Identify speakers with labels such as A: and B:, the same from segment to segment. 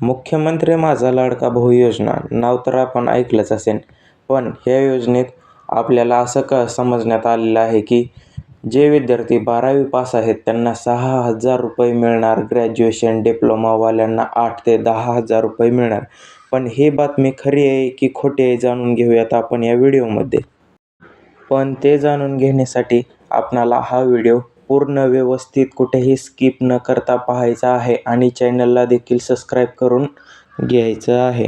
A: मुख्यमंत्री माझा लाडका भाऊ योजना नाव तर आपण ऐकलंच असेल. पण ह्या योजनेत आपल्याला असं समजण्यात आलेलं आहे की जे विद्यार्थी 12वी पास आहेत त्यांना 6,000 रुपये मिळणार. ग्रॅज्युएशन डिप्लोमावाल्यांना 8 ते 10,000 रुपये मिळणार. पण ही बातमी खरी आहे की खोटी आहे जाणून घेऊयात आपण या व्हिडिओमध्ये. पण ते जाणून घेण्यासाठी आपणाला हा व्हिडिओ पूर्ण व्यवस्थित कुठेही स्किप न करता पाहायचा आहे आणि चॅनलला देखील सबस्क्राईब करून घ्यायचं आहे.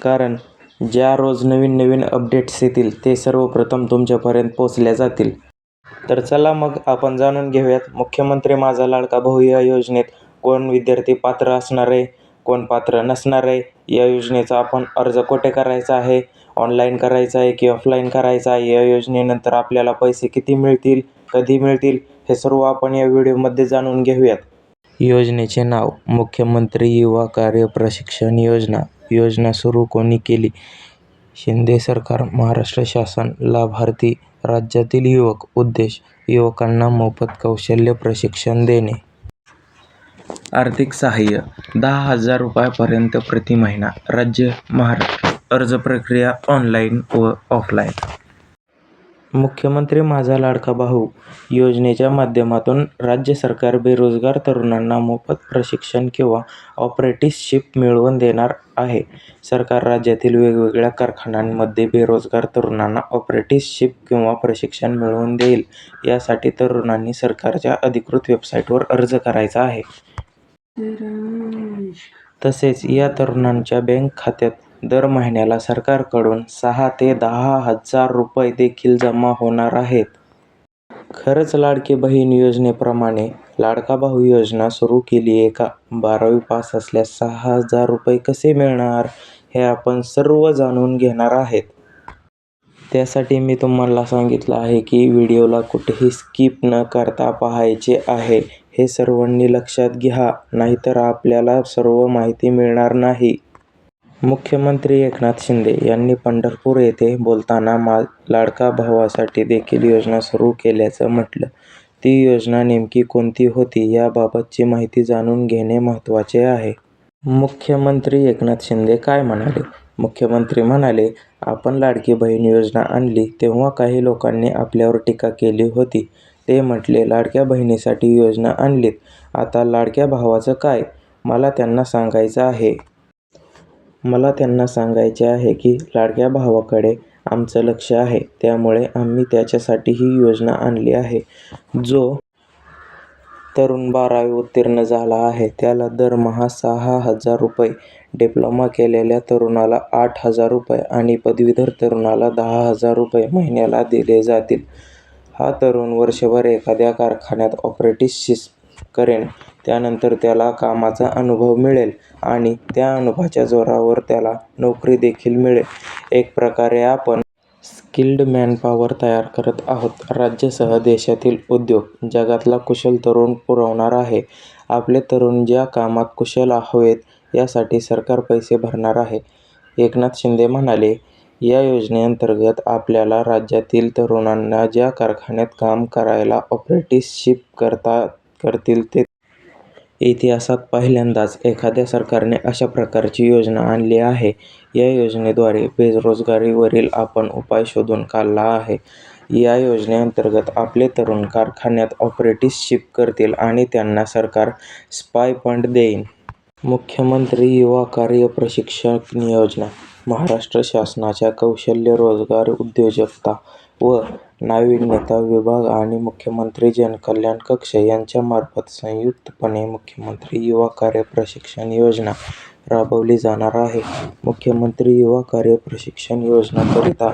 A: कारण ज्या रोज नवीन अपडेट्स येतील ते सर्वप्रथम तुमच्यापर्यंत पोचल्या जातील. तर चला मग आपण जाणून घेऊयात मुख्यमंत्री माझा लाडका भाऊ या योजनेत कोण विद्यार्थी पात्र असणार आहे, कोण पात्र नसणार आहे, या योजनेचा आपण अर्ज कुठे करायचा आहे, ऑनलाईन करायचा आहे की ऑफलाईन करायचा आहे, या योजनेनंतर आपल्याला पैसे किती मिळतील, कधी मिळतील, हे सर्व आपण या व्हिडिओमध्ये जाणून घेऊयात. योजनेचे नाव मुख्यमंत्री युवा कार्य प्रशिक्षण योजना. योजना सुरू कोणी केली? शिंदे सरकार, महाराष्ट्र शासन. लाभार्थी राज्यातील युवक. उद्देश युवकांना मोफत कौशल्य प्रशिक्षण देणे. आर्थिक सहाय्य 10,000 रुपयापर्यंत प्रति महिना. राज्य महाराष्ट्र. अर्ज प्रक्रिया ऑनलाईन व ऑफलाईन. मुख्यमंत्री माझा लाडका भाऊ योजनेच्या माध्यमातून राज्य सरकार बेरोजगार तरुणांना मोफत प्रशिक्षण किंवा अप्रेंटिसशिप मिळवून देणार आहे. सरकार राज्यातील वेगवेगळ्या कारखान्यांमध्ये बेरोजगार तरुणांना अप्रेंटिसशिप किंवा प्रशिक्षण मिळवून देईल. यासाठी तरुणांनी सरकारच्या अधिकृत वेबसाईटवर अर्ज करायचा आहे. तसेच या तरुणांच्या बँक खात्यात दर महिन्याला सरकारकडून 6 ते 10,000 रुपये देखील जमा होणार आहेत. खरंच लाडकी बहीण योजनेप्रमाणे लाडका भाऊ योजना सुरू केली आहे का? 12वी पास असल्यास 6,000 रुपये कसे मिळणार हे आपण सर्व जाणून घेणार आहेत. त्यासाठी मी तुम्हाला सांगितलं आहे की व्हिडिओला कुठेही स्किप न करता पाहायचे आहे. हे सर्वांनी लक्षात घ्या, नाहीतर आपल्याला सर्व माहिती मिळणार नाही. मुख्यमंत्री एकनाथ शिंदे यांनी पंढरपूर येथे बोलताना लाडका भावासाठी देखील योजना सुरू केल्याचं म्हटलं. ती योजना नेमकी कोणती होती याबाबतची माहिती जाणून घेणे महत्त्वाचे आहे. मुख्यमंत्री एकनाथ शिंदे काय म्हणाले? मुख्यमंत्री म्हणाले, आपण लाडकी बहीण योजना आणली तेव्हा काही लोकांनी आपल्यावर टीका केली होती. ते म्हटले लाडक्या बहिणीसाठी योजना आणलीत, आता लाडक्या भावाचं काय? मला त्यांना सांगायचे आहे की लाडक्या भावाकडे आमचं लक्ष आहे, त्यामुळे आम्ही त्याच्यासाठी ही योजना आणली आहे. जो तरुण 12वी उत्तीर्ण झाला आहे त्याला दरमहा 6,000 रुपये, डिप्लोमा केलेल्या तरुणाला 8,000 रुपये आणि पदवीधर तरुणाला 10,000 रुपये महिन्याला दिले जातील. हा तरुण वर्षभर एखाद्या कारखान्यात अप्रेंटिसशिप करेन. त्यानंतर त्याला कामाचा अनुभव मिळेल आणि त्या अनुभवाच्या जोरावर त्याला नोकरी देखील मिळेल. एक प्रकारे आपण स्किल्ड मॅनपॉवर तयार करत आहोत. राज्यासह देशातील उद्योग जगातला कुशल तरुण पुरवणार आहे. आपले तरुण ज्या कामात कुशल हवेत यासाठी सरकार पैसे भरणार आहे. एकनाथ शिंदे म्हणाले, या योजनेअंतर्गत आपल्याला राज्यातील तरुणांना ज्या कारखान्यात काम करायला अप्रेंटिसशिप करतील ते. इतिहासात पहिल्यांदाच एखाद्या सरकारने अशा प्रकारची योजना आणली आहे. या योजनेद्वारे बेरोजगारीवरील आपण उपाय शोधून काढला आहे. या योजनेअंतर्गत आपले तरुण कारखान्यात अप्रेंटिसशिप करतील आणि त्यांना सरकार स्टायपेंड देईल. मुख्यमंत्री युवा कार्य प्रशिक्षण योजना. महाराष्ट्र शासनाच्या कौशल्य रोजगार उद्योजकता व नाविन्यता विभाग आणि मुख्यमंत्री जनकल्याण कक्ष यांच्यामार्फत संयुक्तपणे मुख्यमंत्री युवा कार्य प्रशिक्षण योजना राबवली जाणार आहे. मुख्यमंत्री युवा कार्य प्रशिक्षण योजनेकरिता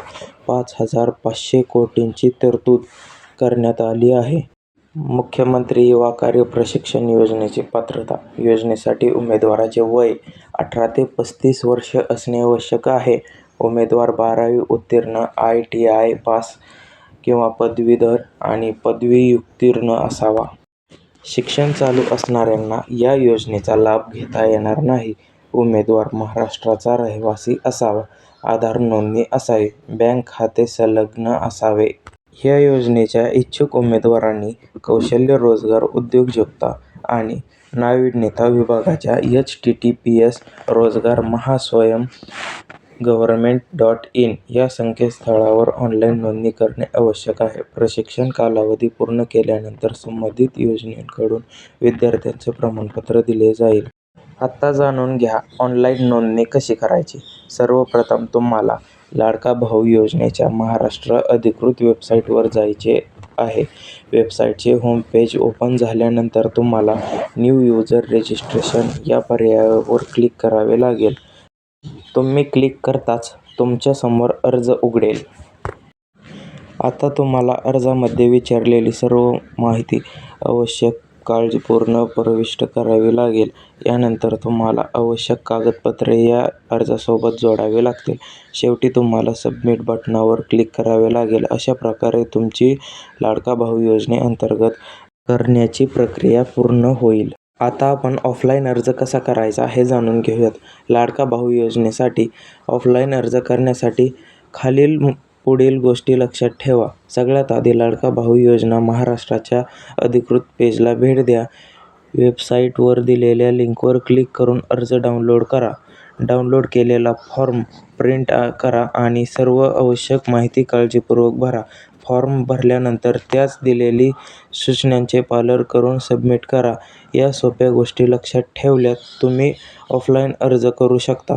A: 5,500 कोटींची तरतूद करण्यात आली आहे. मुख्यमंत्री युवा कार्य प्रशिक्षण योजनेची पात्रता. योजनेसाठी उमेदवाराचे वय 18 ते 35 वर्ष असणे आवश्यक आहे. उमेदवार 12वी उत्तीर्ण, ITI पास किंवा पदवीधर आणि पदवीत्युत्तीर्ण असावा. शिक्षण चालू असणाऱ्यांना या योजनेचा लाभ घेता येणार नाही. उमेदवार महाराष्ट्राचा रहिवासी असावा. आधार नोंदणी असावी. बँक खाते संलग्न असावे. या योजनेच्या इच्छुक उमेदवारांनी कौशल्य रोजगार उद्योजकता आणि नाविन्यता विभागाच्या https://rozgarmahaswayam-government.in या संकेतस्थळावर ऑनलाईन नोंदणी करणे आवश्यक आहे. प्रशिक्षण कालावधी पूर्ण केल्यानंतर संबंधित योजनेकडून विद्यार्थ्यांचे प्रमाणपत्र दिले जाईल. आता जाणून घ्या ऑनलाईन नोंदणी कशी करायची. सर्वप्रथम तुम्हाला लाडका भाऊ योजनेच्या महाराष्ट्र अधिकृत वेबसाईटवर जायचे आहे. वेबसाईटचे होम पेज ओपन झाल्यानंतर तुम्हाला न्यू युजर रजिस्ट्रेशन या पर्यायावर क्लिक करावे लागेल. तुम्ही क्लिक करताच तुमच्यासमोर अर्ज उघडेल. आता तुम्हाला अर्जामध्ये विचारलेली सर्व माहिती आवश्यक काळजीपूर्वक प्रविष्ट करावी लागेल. यानंतर तुम्हाला आवश्यक कागदपत्रे या अर्जासोबत जोडावी लागतील. शेवटी तुम्हाला सबमिट बटणावर क्लिक करावे लागेल. अशा प्रकारे तुमची लाडका भाऊ योजनेअंतर्गत करण्याची प्रक्रिया पूर्ण होईल. आता आपण ऑफलाईन अर्ज कसा करायचा हे जाणून घेऊयात. लाडका भाऊ योजनेसाठी ऑफलाईन अर्ज करण्यासाठी पुढील गोष्टी लक्षात ठेवा. सगळ्यात आधी लाडका भाऊ योजना महाराष्ट्राच्या अधिकृत पेजला भेट द्या. वेबसाईटवर दिलेल्या लिंकवर क्लिक करून अर्ज डाउनलोड करा. डाउनलोड केलेला फॉर्म प्रिंट करा आणि सर्व आवश्यक माहिती काळजीपूर्वक भरा. फॉर्म भरल्यानंतर त्यात दिलेली सूचनांचे पालन करून सबमिट करा. या सोप्या गोष्टी लक्षात ठेवल्यास तुम्ही ऑफलाईन अर्ज करू शकता.